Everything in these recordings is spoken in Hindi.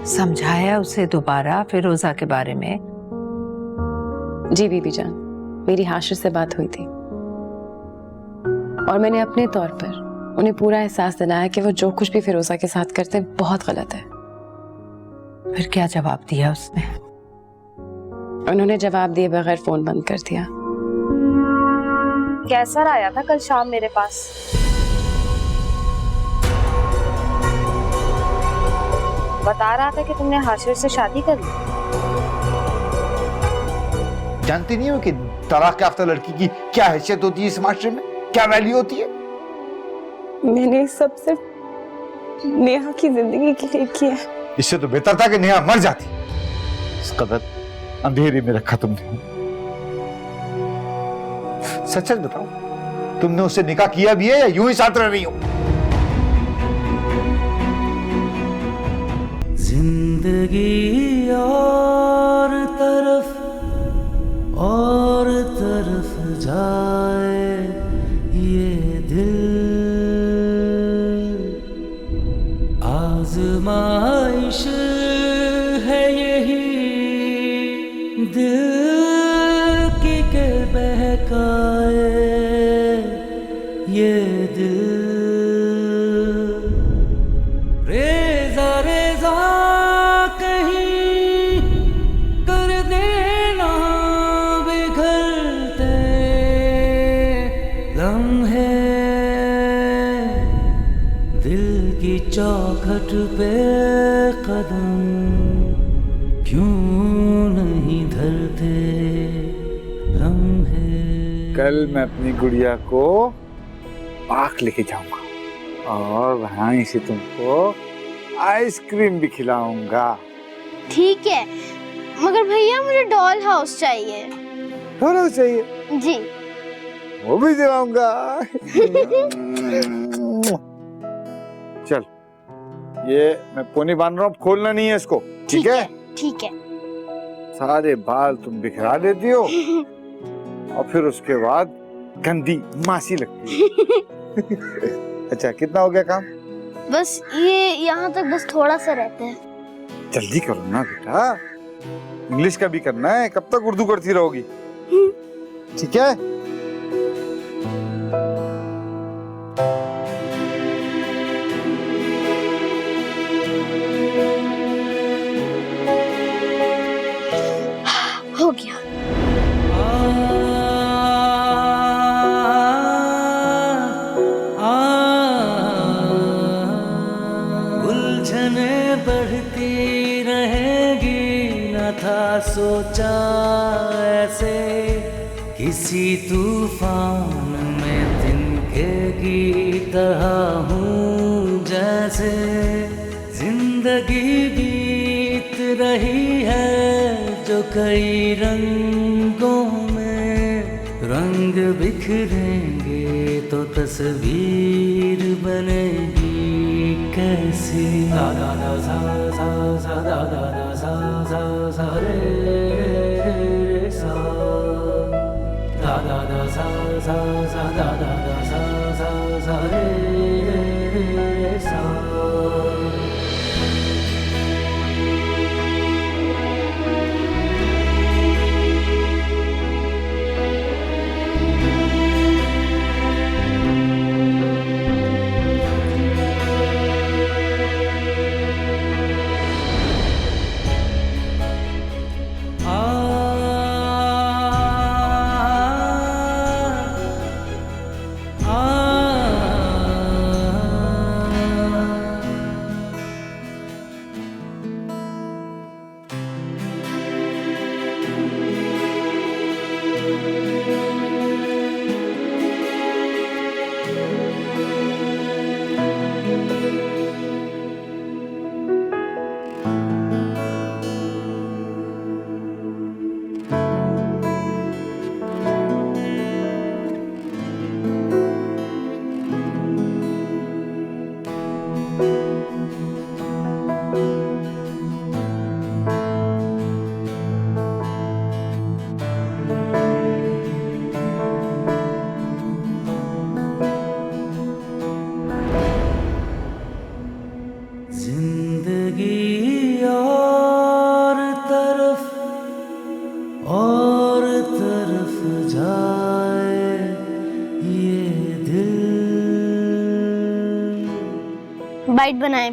समझाया उसे दोबारा फिरोजा के बारे में? जी बीबी जान, मेरी हाशिर से बात हुई थी और मैंने अपने तौर पर उन्हें पूरा एहसास दिलाया कि वो जो कुछ भी फिरोजा के साथ करते बहुत गलत है। फिर क्या जवाब दिया उसने? उन्होंने जवाब दिए बगैर फोन बंद कर दिया। कैसर आया था कल शाम मेरे पास। बता रहा था कि तुमने हाशिर से शादी कर ली। जानती नहीं हो कि तलाक याफ्ता लड़की की क्या हैसियत होती है इस माशरे में, क्या वैल्यू होती है? मैंने सब सिर्फ नेहा की जिंदगी के लिए किया। इससे तो बेहतर था कि नेहा मर जाती। इस कदर अंधेरे में रखा तुमने। सच सच बताओ, तुमने उससे निकाह किया भी है या यूं ही साथ रह रही हो? जिंदगी और तरफ जाए ये दिल, आजमाइश है यही दिल की के बहकाए ये दिल। रेजा रेजा कहीं कर देना बिखरते लम्हे, दिल की चौखट पे कदम क्यों नहीं धरते लम्हे। कल मैं अपनी गुड़िया को पार्क लेके जाऊंगा और वहां से तुमको आइसक्रीम भी खिलाऊंगा। ठीक है, मगर भैया मुझे डॉल हाउस चाहिए। डॉल हाउस चाहिए? जी। वो भी दिलाऊंगा। चल, ये मैं पोनी बांध रहा हूँ, खोलना नहीं है इसको, ठीक है? ठीक है। सारे बाल तुम बिखरा देती हो और फिर उसके बाद गंदी मासी लगती है। अच्छा, कितना हो गया काम? बस ये यहाँ तक बस थोड़ा सा रहता है। जल्दी करो ना बेटा, इंग्लिश का भी करना है, कब तक उर्दू करती रहोगी? ठीक है? हो गया। उलझने बढ़ती रहेगी, न था सोचा ऐसे किसी तूफान में तिनके की तरह हूँ जैसे। जिंदगी बीत रही है जो कई रंगों में, रंग बिखरेंगे तो तस्वीर बनेगी कैसी। दा दा दा सा सा सा दा दा दा सा सा सा रे रे सा, दा दा दा सा सा सा दा दा दा सा सा सा रे रे सा। जिंदगी और तरफ जाए ये दिल। बाइट बनाए।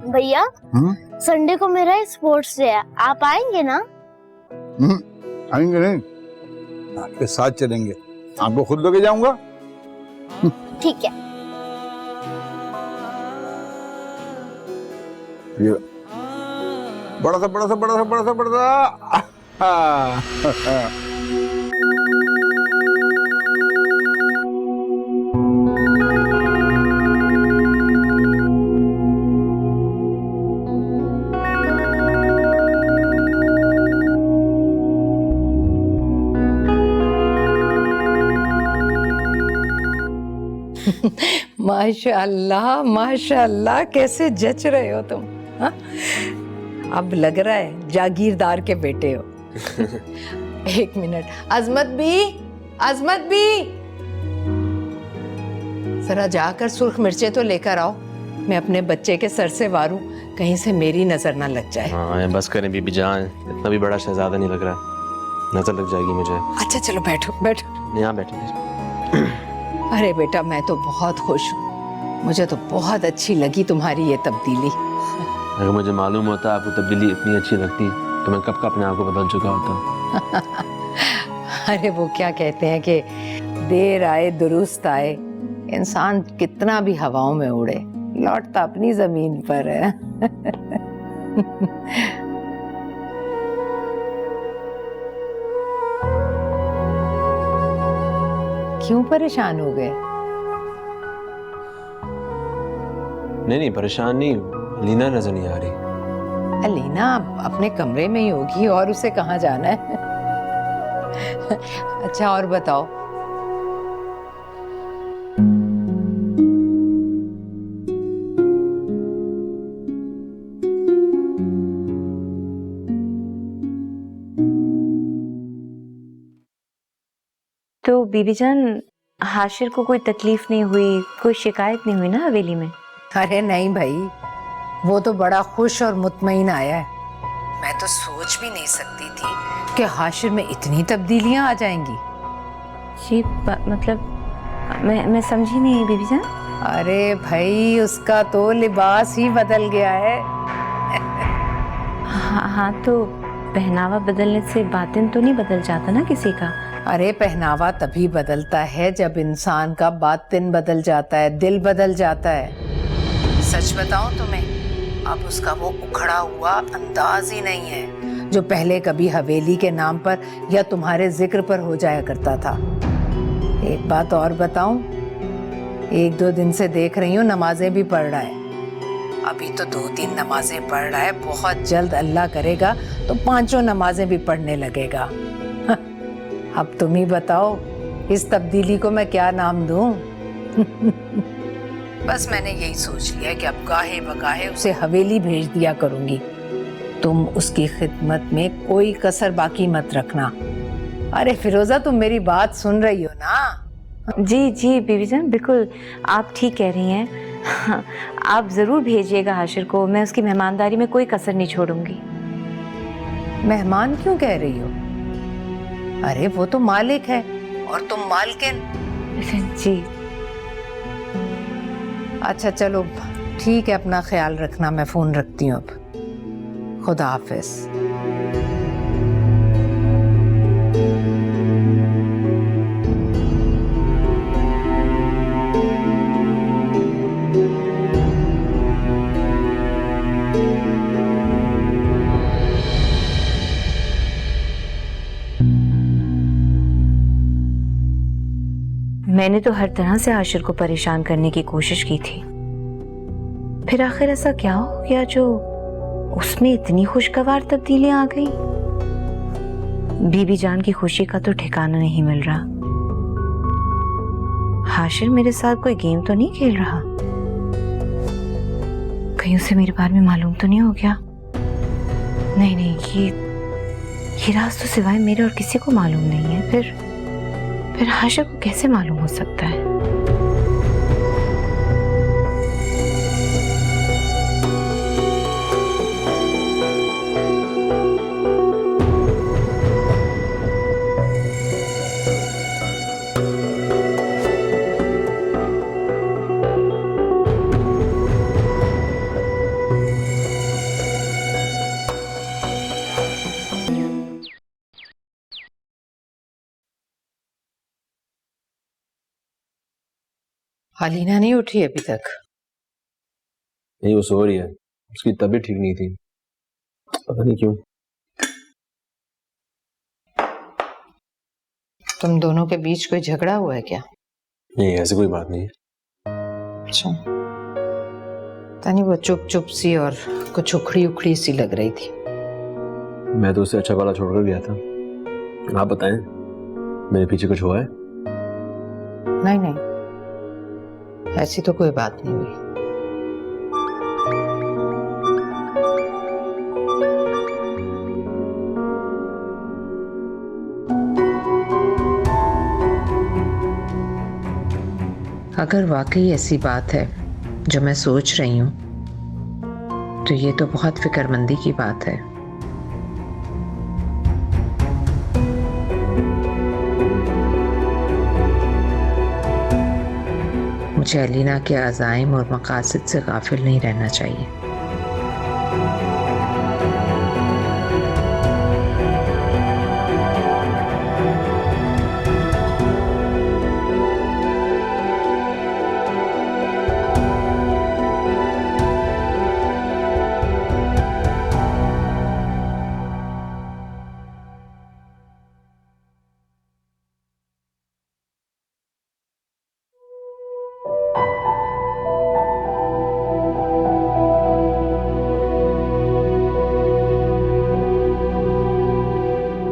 भैया संडे को मेरा स्पोर्ट्स डे है, आप आएंगे ना? आएंगे नहीं, आपके साथ चलेंगे, आपको खुद लेके जाऊंगा। ठीक है। ये बड़ा सा बड़ा सा बड़ा सा बड़ा सा बड़ा सा माशाअल्लाह माशाअल्लाह, कैसे जच रहे हो तुम, हाँ? अब लग रहा है जागीरदार के बेटे हो। एक मिनट, अजमत भी जरा जाकर सुर्ख मिर्चें तो लेकर आओ, मैं अपने बच्चे के सर से वारूं, कहीं से मेरी नजर ना लग जाए। हाँ बस करें बीबी जान, इतना भी बड़ा शहजादा नहीं लग रहा, नजर लग जाएगी मुझे। अच्छा चलो बैठो बैठो। यहाँ बैठे। अरे बेटा मैं तो बहुत खुश हूँ, मुझे तो बहुत अच्छी लगी तुम्हारी ये तब्दीली। अगर मुझे मालूम होता आपको तब्दीली इतनी अच्छी लगती तो मैं कब का अपने आप को बदल चुका होता। अरे वो क्या कहते हैं कि देर आए दुरुस्त आए, इंसान कितना भी हवाओं में उड़े लौटता अपनी जमीन पर है। क्यों परेशान हो गए? नहीं परेशान नहीं, लीना नजर नहीं आ रही। अलीना अपने कमरे में ही होगी, और उसे कहाँ जाना है? अच्छा और बताओ। तो बीबी जान, हाशिर को कोई तकलीफ नहीं हुई, कोई शिकायत नहीं हुई ना हवेली में? अरे नहीं भाई, वो तो बड़ा खुश और मुतमईन आया है। मैं तो सोच भी नहीं सकती थी कि हाशिर में इतनी तब्दीलियां आ जाएंगी। जी मतलब मैं समझी नहीं बीबी जान। अरे भाई उसका तो लिबास ही बदल गया है। हाँ तो पहनावा बदलने से बातिन तो नहीं बदल जाता ना किसी का? अरे पहनावा तभी बदलता है जब इंसान का बातिन बदल जाता है, दिल बदल जाता है। सच बताऊं तुम्हें, अब उसका वो उखड़ा हुआ अंदाज ही नहीं है जो पहले कभी हवेली के नाम पर या तुम्हारे जिक्र पर हो जाया करता था। एक बात और बताऊं, 1-2 दिन से देख रही हूँ नमाजें भी पढ़ रहा है। अभी तो 2-3 नमाजें पढ़ रहा है, बहुत जल्द अल्लाह करेगा तो 5 नमाजें भी पढ़ने लगेगा। अब तुम ही बताओ इस तब्दीली को मैं क्या नाम दूं? बस मैंने यही सोच लिया कि अब गाहे बगाहे उसे हवेली भेज दिया करूंगी। तुम उसकी खिदमत में कोई कसर बाकी मत रखना। अरे फिरोजा तुम मेरी बात सुन रही हो ना? जी बीबी जान, बिल्कुल आप ठीक कह रही हैं। आप जरूर भेजिएगा हाशिर को, मैं उसकी मेहमानदारी में कोई कसर नहीं छोड़ूंगी। मेहमान क्यों कह रही हो? अरे वो तो मालिक है और तुम मालकिन। जी अच्छा चलो ठीक है, अपना ख्याल रखना, मैं फोन रखती हूँ अब। खुदा हाफिज। मैंने तो हर तरह से हाशिर को परेशान करने की कोशिश की थी, फिर आखिर ऐसा क्या हो गया जो उसमें इतनी खुशगवार तब्दीलियां आ गई? बीबी जान की खुशी का तो ठिकाना नहीं मिल रहा। हाशिर मेरे साथ कोई गेम तो नहीं खेल रहा? कहीं उसे मेरे बारे में मालूम तो नहीं हो गया? नहीं नहीं, ये राज तो सिवाय मेरे और किसी को मालूम नहीं है। फिर हाशिर को कैसे मालूम हो सकता है? हलीना नहीं उठी अभी तक? नहीं, वो सो रही है, उसकी तबीयत ठीक नहीं थी, पता नहीं क्यों। तुम दोनों के बीच कोई झगड़ा हुआ है क्या? नहीं, ऐसी कोई बात नहीं है। अच्छा, तानी वो चुप चुप सी और कुछ उखड़ी उखड़ी सी लग रही थी। मैं तो उससे अच्छा वाला छोड़कर गया था। आप बताएं, मेरे पीछे कुछ हुआ है? नहीं नहीं, ऐसी तो कोई बात नहीं हुई। अगर वाकई ऐसी बात है जो मैं सोच रही हूं, तो ये तो बहुत फिक्रमंदी की बात है। मुझे अलीना के अज़ाइम और मकासद से गाफिल नहीं रहना चाहिए।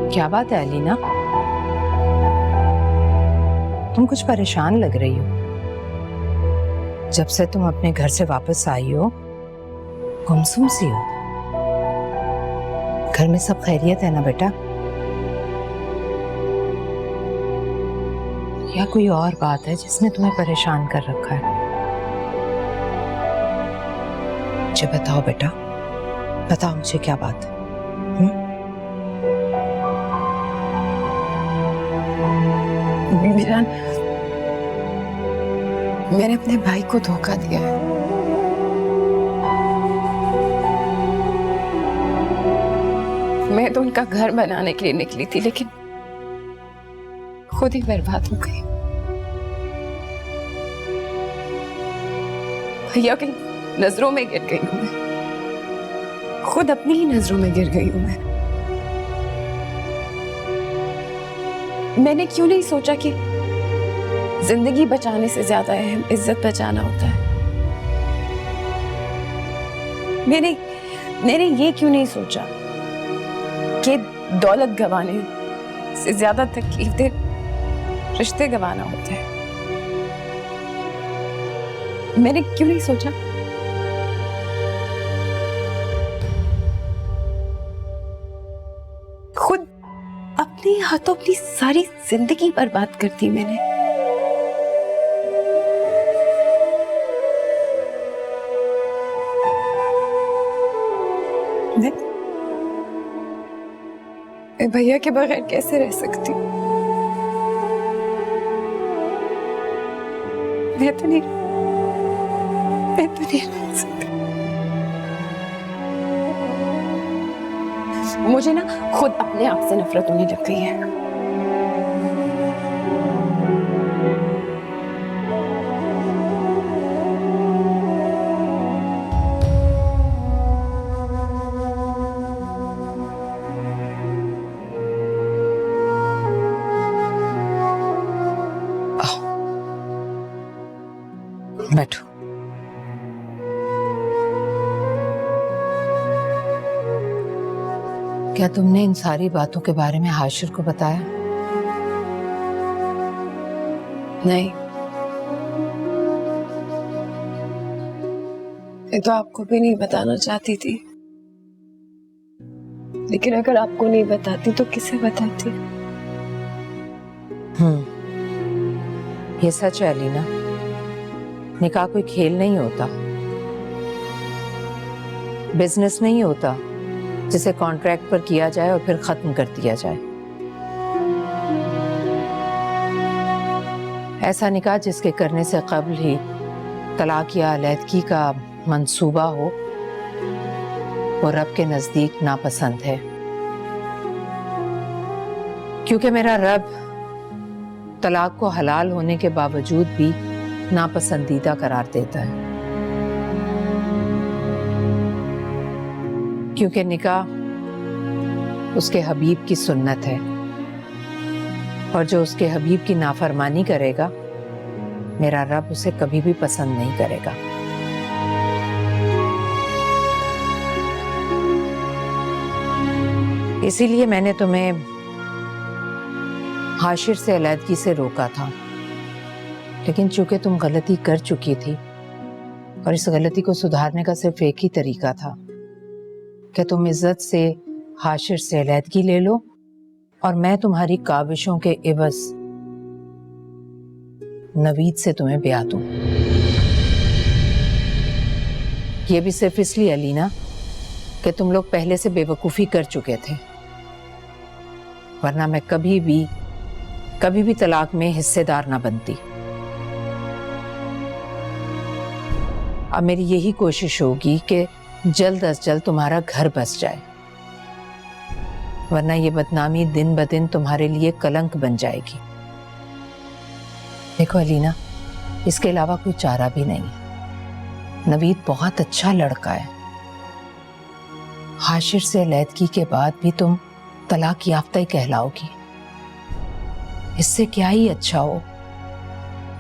क्या बात है अलीना, तुम कुछ परेशान लग रही हो। जब से तुम अपने घर से वापस आई हो, गुमसुम सी हो। घर में सब खैरियत है ना बेटा? या कोई और बात है जिसने तुम्हें परेशान कर रखा है? मुझे बताओ बेटा, बताओ मुझे क्या बात है। मीरान, मैंने अपने भाई को धोखा दिया है। मैं तो उनका घर बनाने के लिए निकली थी, लेकिन खुद ही बर्बाद हो गई। भैया की नजरों में गिर गई हूं मैं, खुद अपनी ही नजरों में गिर गई हूं मैं। मैंने क्यों नहीं सोचा कि जिंदगी बचाने से ज्यादा अहम इज्जत बचाना होता है। मैंने ये क्यों नहीं सोचा कि दौलत गंवाने से ज्यादा तकलीफ दे रिश्ते गंवाना होता है। मैंने क्यों नहीं सोचा खुद अपने हाथों अपनी सारी जिंदगी बर्बाद कर दी मैंने। मैं भैया के बगैर कैसे रह सकती हूँ? मैं तो नहीं रह सकती। मुझे ना खुद अपने आप से नफरत होने लग गई है। बैठो। क्या तुमने इन सारी बातों के बारे में हाशिर को बताया? नहीं, मैं तो आपको भी नहीं बताना चाहती थी, लेकिन अगर आपको नहीं बताती तो किसे बताती? ये सच है अलीना, निकाह कोई खेल नहीं होता, बिजनेस नहीं होता जिसे कॉन्ट्रैक्ट पर किया जाए और फिर खत्म कर दिया जाए। ऐसा निकाह जिसके करने से कब्ल ही तलाक या अलैदगी का मंसूबा हो, वो रब के नजदीक नापसंद है, क्योंकि मेरा रब तलाक को हलाल होने के बावजूद भी नापसंदीदा करार देता है, क्योंकि निकाह उसके हबीब की सुन्नत है और जो उसके हबीब की नाफरमानी करेगा मेरा रब उसे कभी भी पसंद नहीं करेगा। इसीलिए मैंने तुम्हें हाशिर से अलैदगी से रोका था, लेकिन चूंकि तुम गलती कर चुकी थी और इस गलती को सुधारने का सिर्फ एक ही तरीका था कि तुम इज्जत से हाशिर से अलैदगी ले लो और मैं तुम्हारी काविशों के इवज नवीद से तुम्हें ब्याह दूं। ये भी सिर्फ इसलिए अलीना कि तुम लोग पहले से बेवकूफी कर चुके थे, वरना मैं कभी भी तलाक में हिस्सेदार ना बनती। अब मेरी यही कोशिश होगी कि जल्द अज जल्द तुम्हारा घर बस जाए, वरना ये बदनामी दिन ब दिन तुम्हारे लिए कलंक बन जाएगी। देखो अलीना, इसके अलावा कोई चारा भी नहीं है। नवीद बहुत अच्छा लड़का है, हाशिर से अलैदगी के बाद भी तुम तलाक याफ्ता ही कहलाओगी। इससे क्या ही अच्छा हो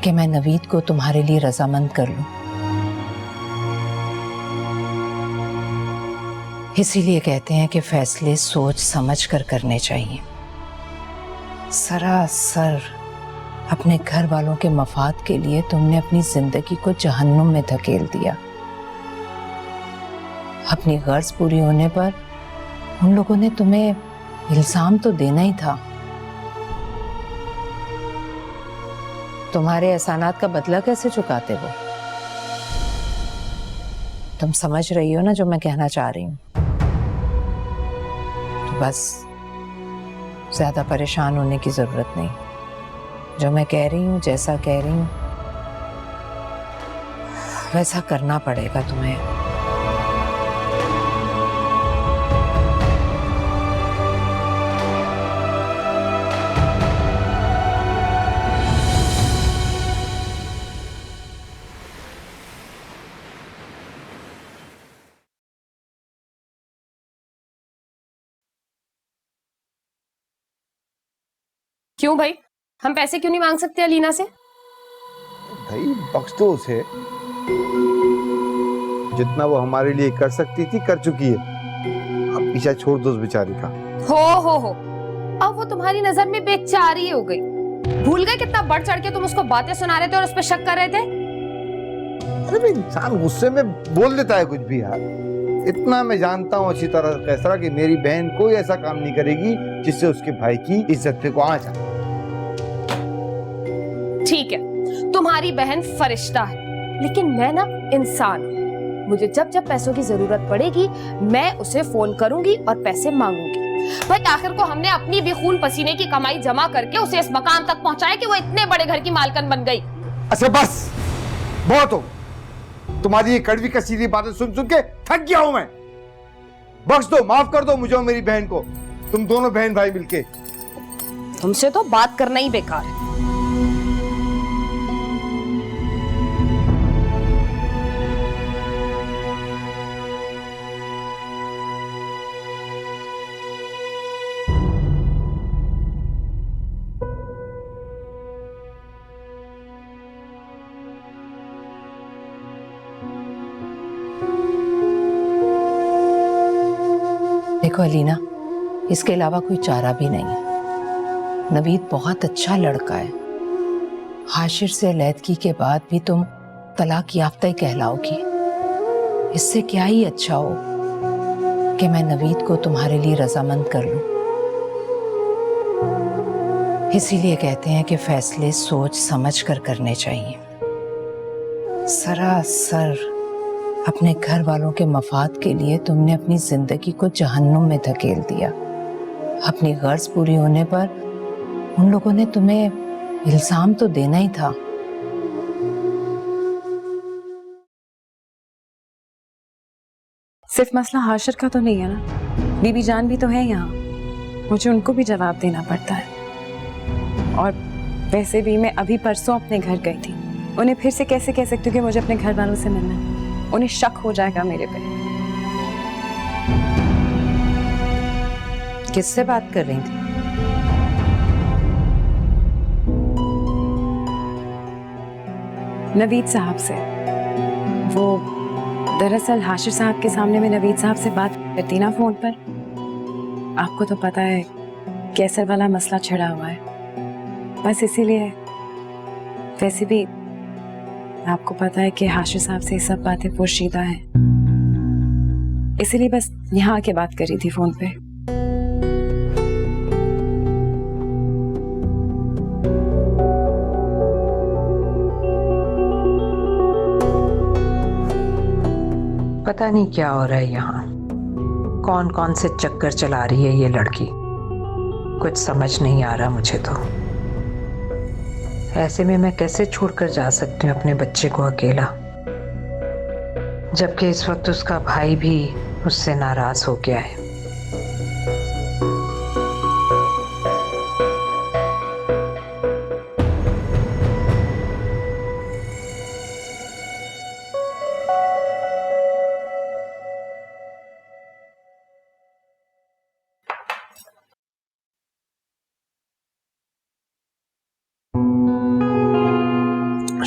कि मैं नवीद को तुम्हारे लिए रजामंद कर लूं। इसीलिए कहते हैं कि फैसले सोच समझ कर करने चाहिए। सरासर अपने घर वालों के मफाद के लिए तुमने अपनी जिंदगी को जहन्नुम में धकेल दिया। अपनी गर्ज पूरी होने पर उन लोगों ने तुम्हें इल्जाम तो देना ही था। तुम्हारे एहसानात का बदला कैसे चुकाते वो? तुम समझ रही हो ना जो मैं कहना चाह रही हूँ? तो बस ज्यादा परेशान होने की जरूरत नहीं। जो मैं कह रही हूँ, जैसा कह रही हूँ वैसा करना पड़ेगा तुम्हें। क्यों भाई, हम पैसे क्यों नहीं मांग सकते अलीना से? भाई बख्श दो उसे, जितना वो हमारे लिए कर सकती थी कर चुकी है। अब पीछा छोड़ दो उस बेचारी का। हो अब वो तुम्हारी नजर में बेचारी हो गई। भूल गए कितना बढ़ चढ़ के तुम उसको बातें सुना रहे थे और उस पर शक कर रहे थे? अरे भाई, इंसान गुस्से में बोल देता है कुछ भी यार। इतना मैं जानता हूँ अच्छी तरह कैसरा कि मेरी बहन कोई ऐसा काम नहीं करेगी जिससे उसके भाई की इज्जत पे को आ जाए। ठीक है, तुम्हारी बहन फरिश्ता है, लेकिन मैं ना इंसान हूँ। मुझे जब जब पैसों की जरूरत पड़ेगी मैं उसे फोन करूंगी और पैसे मांगूंगी। भाई आखिर को हमने अपनी भी खून पसीने की कमाई जमा करके उसे इस मकाम तक पहुंचाया कि वो इतने बड़े घर की मालकन बन गई। अच्छा बस, बहुत हो। तुम्हारी ये कड़वी कसीदी बातें सुन सुन के थक गया हूं मैं। बख्श दो, माफ कर दो मुझे और मेरी बहन को। तुम दोनों बहन भाई मिलके। तुमसे तो बात करना ही बेकार है। देखो अलीना, इसके अलावा कोई चारा भी नहीं है। नवीद बहुत अच्छा लड़का है। हाशिर से अलैदगी के बाद भी तुम तलाक याफ्ता ही कहलाओगी। इससे क्या ही अच्छा हो कि मैं नवीद को तुम्हारे लिए रजामंद कर लूं। इसीलिए कहते हैं कि फैसले सोच समझ कर करने चाहिए। सरासर अपने घर वालों के मफाद के लिए तुमने अपनी जिंदगी को जहन्नुम में धकेल दिया। अपनी गर्ज पूरी होने पर उन लोगों ने तुम्हें इल्जाम तो देना ही था। सिर्फ मसला हाशिर का तो नहीं है ना, बीबी जान भी तो है यहाँ, मुझे उनको भी जवाब देना पड़ता है। और वैसे भी मैं अभी परसों अपने घर गई थी, उन्हें फिर से कैसे कह सकती हूँ कि मुझे अपने घर वालों से मिलना है? उन्हें शक हो जाएगा मेरे पे। किससे बात कर रही थी? नवीद साहब से। वो दरअसल हाशिर साहब के सामने मैं नवीद साहब से बात करती ना फोन पर। आपको तो पता है कैसर वाला मसला छिड़ा हुआ है, बस इसीलिए। वैसे भी आपको पता है कि हाशिर साहब से ये सब बातें पोशीदा हैं, इसीलिए बस यहाँ आके बात करी थी फोन पे। पता नहीं क्या हो रहा है यहाँ, कौन कौन से चक्कर चला रही है ये लड़की, कुछ समझ नहीं आ रहा मुझे तो। ऐसे में मैं कैसे छोड़कर जा सकती हूँ अपने बच्चे को अकेला, जबकि इस वक्त उसका भाई भी उससे नाराज हो गया है।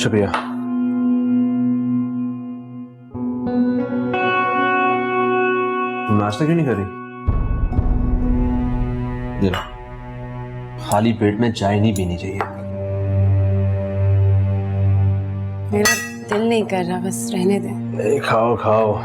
शुक्रिया। तुम नाश्ता क्यों नहीं कर रही? ये लो, खाली पेट में चाय नहीं पीनी चाहिए। मेरा दिल नहीं कर रहा, बस रहने दे। खाओ खाओ।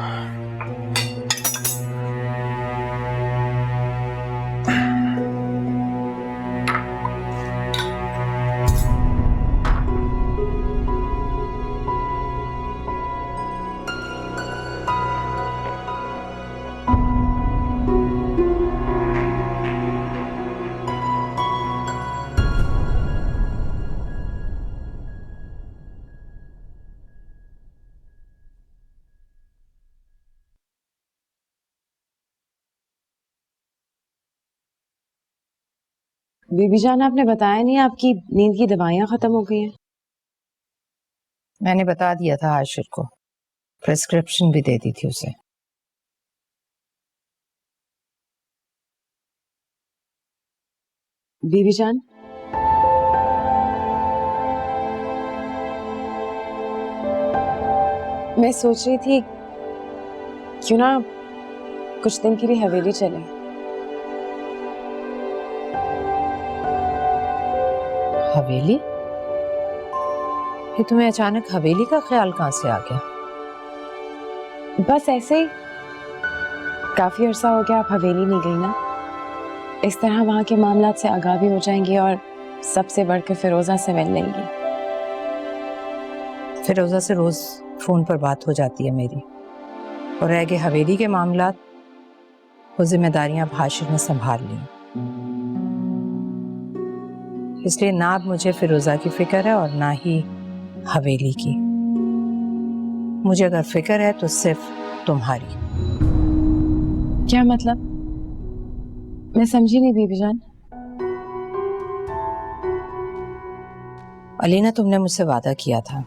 बीबी जान, आपने बताया नहीं आपकी नींद की दवाइयाँ खत्म हो गई हैं। मैंने बता दिया था आशिर को, प्रिस्क्रिप्शन भी दे दी थी उसे। बीबी जान, मैं सोच रही थी क्यों ना कुछ दिन के लिए हवेली चले। हवेली? ये तुम्हें अचानक हवेली का ख्याल कहाँ से आ गया? बस ऐसे ही, काफी अरसा हो गया आप हवेली नहीं गई ना। इस तरह वहां के मामलात से आगाह भी हो जाएंगी और सबसे बढ़कर फिरोजा से मिल लेंगी। फिरोजा से रोज फोन पर बात हो जाती है मेरी, और रह गए हवेली के मामलात, वो जिम्मेदारियां हाशिर ने संभाल ली। इसलिए ना अब मुझे फिरोजा की फिक्र है और ना ही हवेली की। मुझे अगर फिक्र है तो सिर्फ तुम्हारी। क्या मतलब? मैं समझी नहीं बीबी जान। अलीना, तुमने मुझसे वादा किया था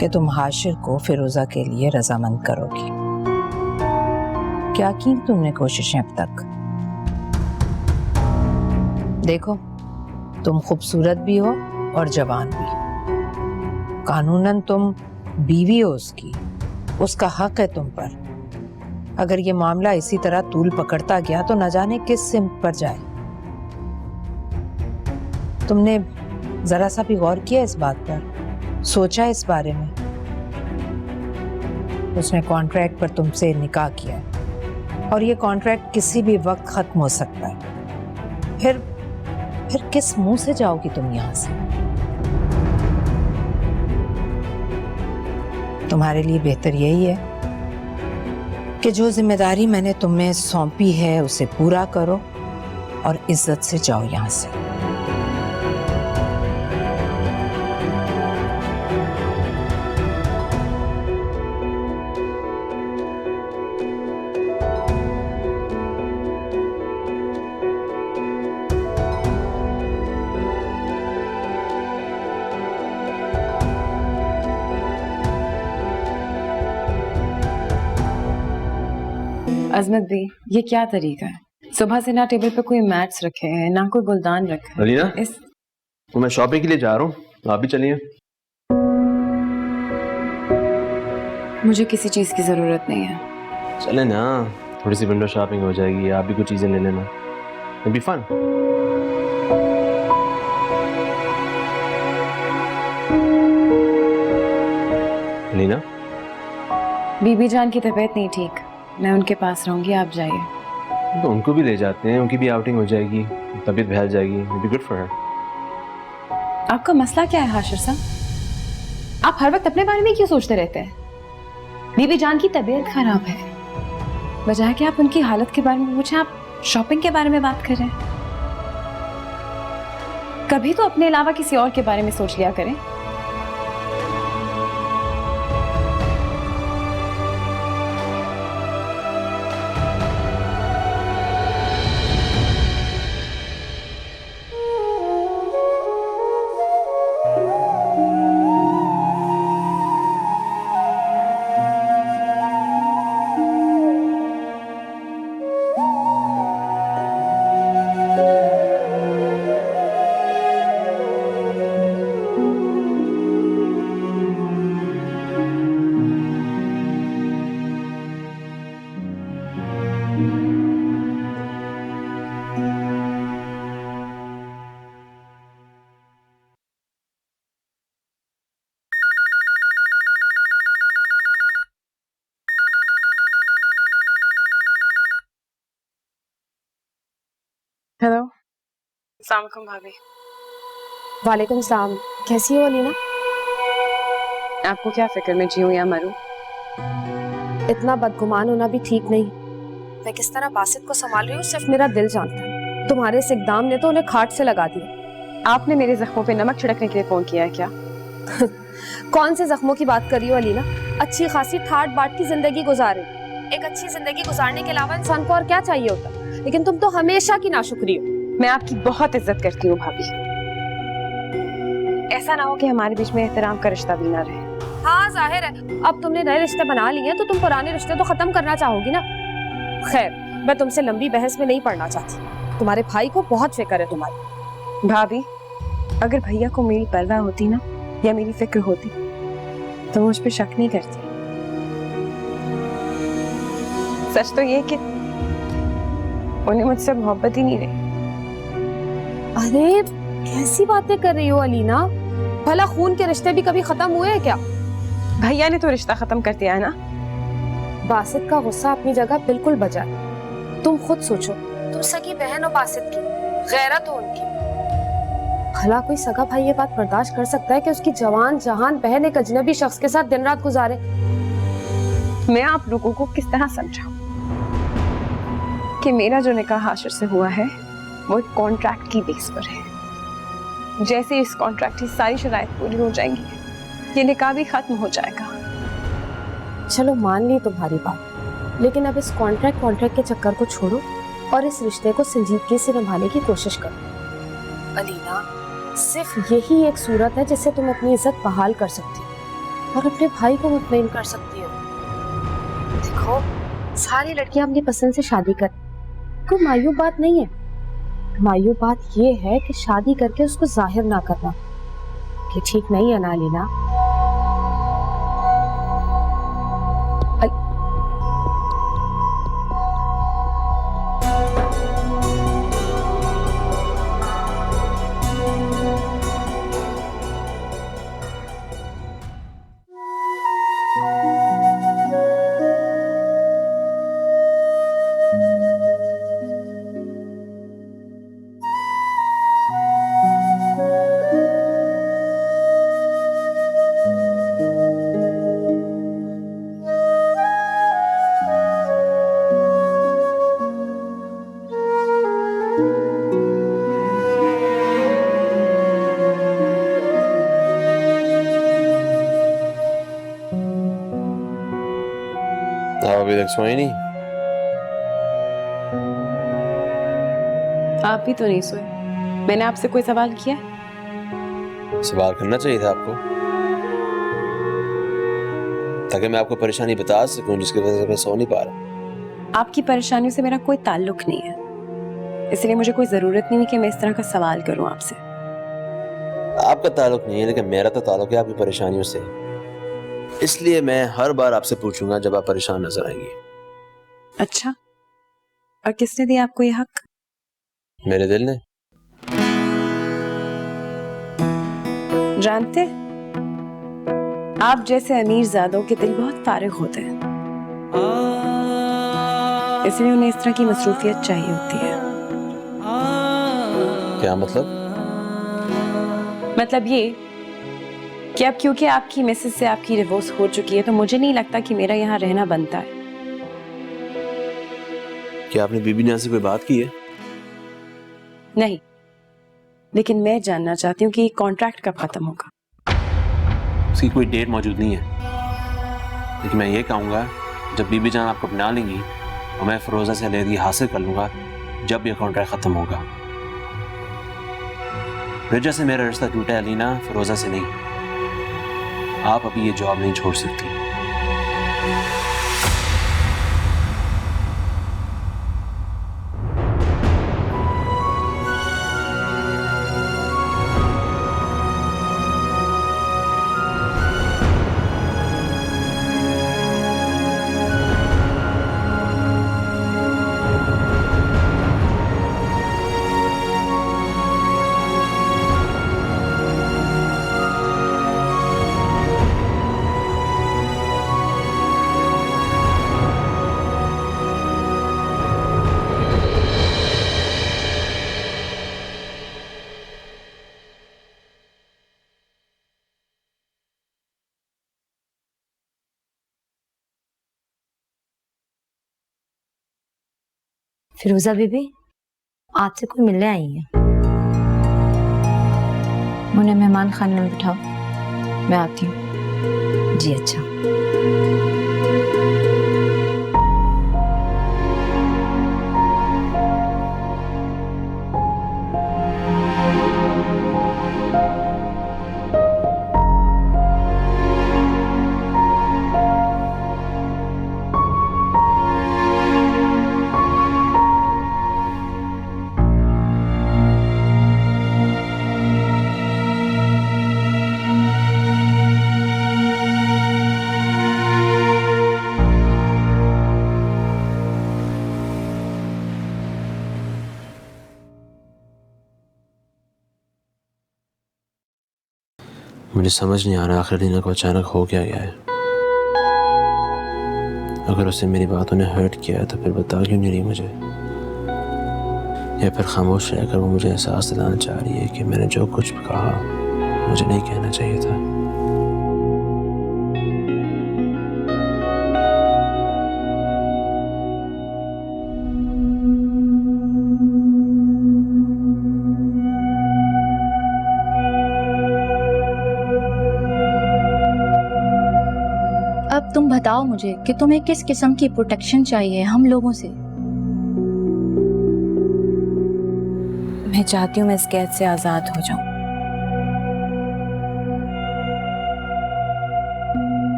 कि तुम हाशिर को फिरोजा के लिए रजामंद करोगी। क्या की तुमने कोशिशें अब तक? देखो, तुम खूबसूरत भी हो और जवान भी। कानूनन तुम बीवी हो उसकी, उसका हक है तुम पर। अगर ये मामला इसी तरह तूल पकड़ता गया तो न जाने किस सिमत पर जाए। तुमने जरा सा भी गौर किया इस बात पर? सोचा इस बारे में? उसने कॉन्ट्रैक्ट पर तुमसे निकाह किया है और ये कॉन्ट्रैक्ट किसी भी वक्त खत्म हो सकता है। फिर किस मुंह से जाओगी तुम यहां से? तुम्हारे लिए बेहतर यही है कि जो जिम्मेदारी मैंने तुम्हें सौंपी है उसे पूरा करो और इज्जत से जाओ यहां से। अजमत भी, ये क्या तरीका है? सुबह से ना टेबल पे कोई मैट्स रखे हैं, ना कोई गुलदान रखा है। अलीना, इस तो मैं शॉपिंग के लिए जा रहा हूँ, आप भी चलिए। मुझे किसी चीज की जरूरत नहीं है। चले ना, थोड़ी सी विंडो शॉपिंग हो जाएगी, आप भी कुछ चीजें ले लेना। It'll be fun. अलीना, बीबी जान की तबीयत नहीं ठीक, मैं उनके पास रहूंगी, आप जाइए। तो उनको भी ले जाते हैं, उनकी भी आउटिंग हो जाएगी, तबीयत बहल जाएगी, it'll be good for her. आपका मसला क्या है हाशिर साहब? आप हर वक्त अपने बारे में क्यों सोचते रहते हैं? बीबी जान की तबीयत खराब है, बजाय कि आप उनकी हालत के बारे में पूछें, आप शॉपिंग के बारे में बात कर रहे हैं। कभी तो अपने अलावा किसी और के बारे में सोच लिया करें। हेलो, अस्सलाम वालेकुम भाभी। वालेकुम सलाम। कैसी हो अलीना? आपको क्या फिक्र, मैं जीऊं या मरूं? इतना बदगुमान होना भी ठीक नहीं। मैं किस तरह बासित को संभाल रही हूँ सिर्फ मेरा दिल जानता है। तुम्हारे इस इकदाम ने तो उन्हें खाट से लगा दिया। आपने मेरे जख्मों पे नमक छिड़कने के लिए फोन किया है क्या? कौन से जख्मों की बात कर रही हो अलीना? अच्छी खासी ठाट बाट की जिंदगी गुजारे। एक अच्छी जिंदगी गुजारने के अलावा इंसान को और क्या चाहिए होता? लेकिन तुम तो हमेशा की नाशुक्री हो। मैं आपकी बहुत इज्जत करती हूँ भाभी। ऐसा ना हो कि हमारे बीच में एहतराम का रिश्ता भी ना रहे। हाँ जाहिर है, अब तुमने नए रिश्ते बना लिए तो तुम पुराने रिश्ते तो खत्म करना चाहोगी ना। खैर, मैं तुमसे लंबी बहस में नहीं पड़ना चाहती। तुम्हारे भाई को बहुत फिक्र है तुम्हारी। भाभी, अगर भैया को मेरी परवाह होती ना, या मेरी फिक्र होती, तो मुझ पे शक नहीं करती। सच तो ये कि उन्हें मुझसे मोहब्बत ही नहीं रही। अरे कैसी बातें कर रही हो अलीना? भला खून के रिश्ते भी कभी खत्म हुए हैं क्या? भैया ने तो रिश्ता खत्म कर दिया है ना। बासित का गुस्सा अपनी जगह बिल्कुल बजा है। तुम खुद सोचो, तुम सगी बहन हो बासित की, गैरत हो उनकी। भला कोई सगा भाई ये बात बर्दाश्त कर सकता है कि उसकी जवान जहान बहन एक अजनबी शख्स के साथ दिन रात गुजारे? मैं आप लोगों को किस तरह समझाऊं कि मेरा जो निकाह हाशिर से हुआ है वो एक कॉन्ट्रैक्ट की बेस पर है। जैसे इस कॉन्ट्रैक्ट की सारी शराइत पूरी हो जाएंगी, ये निकाह भी खत्म हो जाएगा। चलो मान ली तुम्हारी बात, लेकिन अब इस कॉन्ट्रैक्ट के चक्कर को छोड़ो और इस रिश्ते को संजीदगी से निभाने की कोशिश करो। अलीना, सिर्फ यही एक सूरत है जिससे तुम अपनी इज्जत बहाल कर सकती हो और अपने भाई को मुतमईन कर सकती हो। देखो, सारी लड़कियां अपनी पसंद से शादी कर, कोई मायूब बात नहीं है। मायूब बात ये है कि शादी करके उसको जाहिर ना करना, कि ठीक नहीं है ना अलीना? तक सोए नहीं? आप भी तो नहीं सोए। मैंने आपसे कोई सवाल किया? सवाल करना चाहिए था आपको, ताकि मैं आपको परेशानी बता सकूं जिसकी वजह से मैं सो नहीं पा रहा। आपकी परेशानियों से मेरा कोई ताल्लुक नहीं है, इसलिए मुझे कोई जरूरत नहीं है कि मैं इस तरह का सवाल करूं आपसे। आपका ताल्लुक नहीं है, लेकिन मेरा तो ताल्लुक है आपकी परेशानियों से, इसलिए मैं हर बार आपसे पूछूंगा जब आप परेशान नजर आएंगी। अच्छा, और किसने दिया आपको ये हक? मेरे दिल ने। जानते, आप जैसे अमीर ज़ादों के दिल बहुत फारिग होते हैं, इसलिए उन्हें इस तरह की मसरूफियत चाहिए होती है। क्या मतलब? मतलब ये कि अब क्योंकि आपकी मिसेस से आपकी डिवोर्स हो चुकी है, तो मुझे नहीं लगता कि मेरा यहाँ रहना बनता है। क्या आपने बीबी नाज़ से कोई बात की है? नहीं, लेकिन मैं जानना चाहती हूँ कि कॉन्ट्रैक्ट कब खत्म होगा। उसकी कोई डेट मौजूद नहीं है, लेकिन मैं ये कहूँगा जब बीबी जान आपको अपना लेंगी और मैं फिरोजा से अलहदगी हासिल कर लूँगा, जब ये कॉन्ट्रैक्ट ख़त्म होगा। रिजा से मेरा रिश्ता टूटा है अलीना, फिरोजा से नहीं। आप अभी ये जॉब नहीं छोड़ सकती। फिरोजा बीबी, आपसे कोई मिलने आई है। उन्हें मेहमान खाने में बिठाओ, मैं आती हूँ। जी अच्छा। मुझे समझ नहीं आ रहा आखिर लीना को अचानक हो क्या गया है। अगर उससे मेरी बातों ने हर्ट किया है तो फिर बता क्यों नहीं रही मुझे, या फिर खामोश रहकर वो मुझे एहसास दिलाना चाह रही है कि मैंने जो कुछ भी कहा मुझे नहीं कहना चाहिए था। अब तुम बताओ मुझे कि तुम्हें किस किस्म की प्रोटेक्शन चाहिए हम लोगों से। मैं चाहती हूँ मैं इस कैद से आजाद हो जाऊं।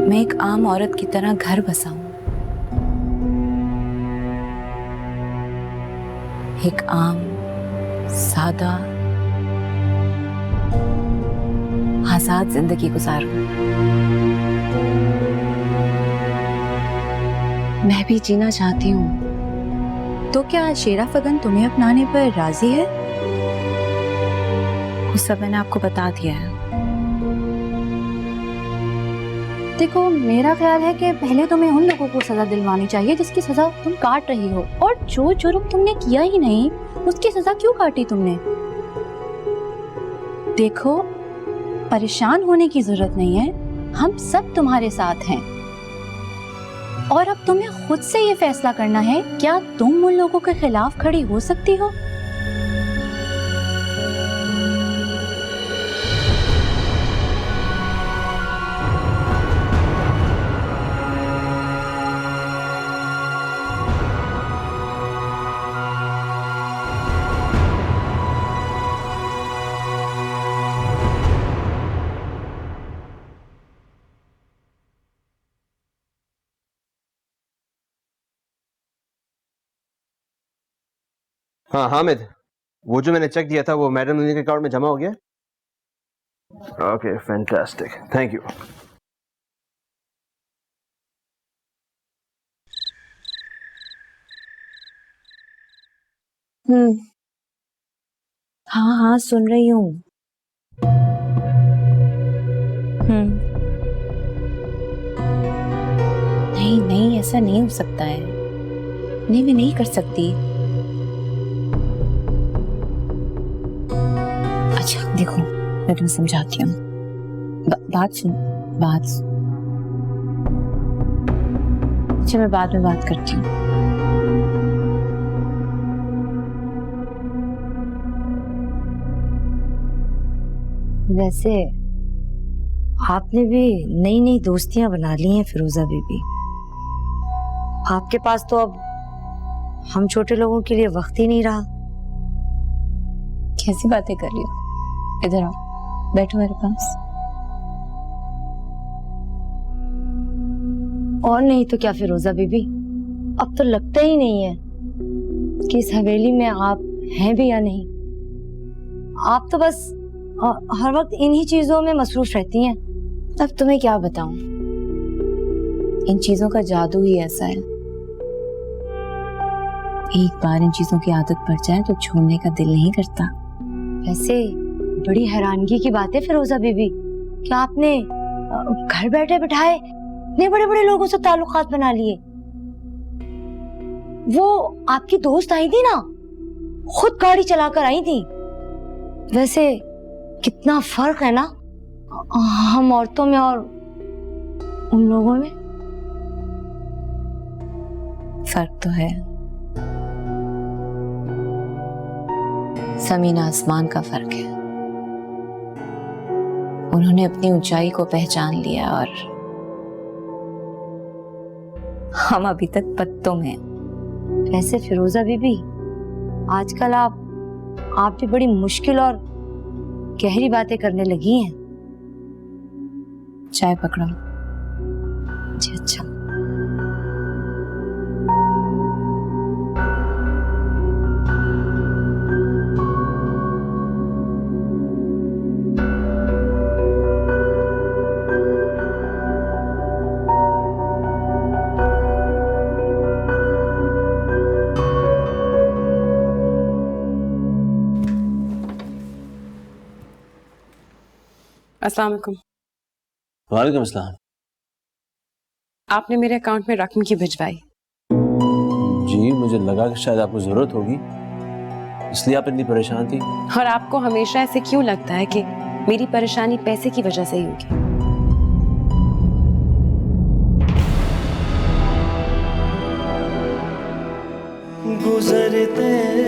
मैं एक आम औरत की तरह घर बसाऊं, एक आम सादा आजाद जिंदगी गुजारूं। मैं भी जीना चाहती हूँ। तो क्या शेरा फगन तुम्हें अपनाने पर राजी है? वो सब मैंने आपको बता दिया है। देखो, मेरा ख्याल है कि पहले तुम्हें उन लोगों को सजा दिलवानी चाहिए जिसकी सजा तुम काट रही हो, और जो जुर्म तुमने किया ही नहीं उसकी सजा क्यों काटी तुमने? देखो, परेशान होने की जरूरत नहीं है, हम सब तुम्हारे साथ हैं। और अब तुम्हें खुद से ये फैसला करना है, क्या तुम उन लोगों के खिलाफ खड़ी हो सकती हो? हाँ हामिद, वो जो मैंने चेक दिया था वो मैडम के अकाउंट में जमा हो गया? Okay, fantastic, thank you. हाँ हाँ सुन रही हूँ। नहीं नहीं, ऐसा नहीं हो सकता है। नहीं, मैं नहीं कर सकती। अच्छा देखो, मैं तुम्हें समझाती हूँ। बात सुन। अच्छा, मैं बाद में बात करती हूँ। वैसे आपने भी नई नई दोस्तियां बना ली हैं फिरोजा बीबी। आपके पास तो अब हम छोटे लोगों के लिए वक्त ही नहीं रहा। कैसी बातें कर रही हो? इधर आओ, बैठो मेरे पास। और नहीं तो क्या फिरोजा बीबी, अब तो लगता ही नहीं है कि इस हवेली में आप हैं भी या नहीं। आप तो बस हर वक्त इन्हीं चीजों में मसरूफ रहती हैं। अब तुम्हें क्या बताऊं, इन चीजों का जादू ही ऐसा है, एक बार इन चीजों की आदत पड़ जाए तो छोड़ने का दिल नहीं करता। वैसे बड़ी हैरानगी की बात है फिरोजा बीबी, क्या आपने घर बैठे बिठाए इतने बड़े बड़े लोगों से ताल्लुकात बना लिए। वो आपकी दोस्त आई थी ना, खुद गाड़ी चलाकर आई थी। वैसे कितना फर्क है ना हम औरतों में और उन लोगों में। फर्क तो है, जमीन आसमान का फर्क है। उन्होंने अपनी ऊंचाई को पहचान लिया और हम अभी तक पत्तों में। वैसे फिरोजा बीबी, आजकल आप भी बड़ी मुश्किल और गहरी बातें करने लगी हैं। चाय पकड़ो। जी अच्छा। अस्सलाम वालेकुम। वालेकुम अस्सलाम। आपने मेरे अकाउंट में रकम क्यों भिजवाई? जी, मुझे लगा कि शायद आपको जरूरत होगी, इसलिए आप इतनी परेशान थी। और आपको हमेशा ऐसे क्यों लगता है कि मेरी परेशानी पैसे की वजह से ही होगी? गुजरते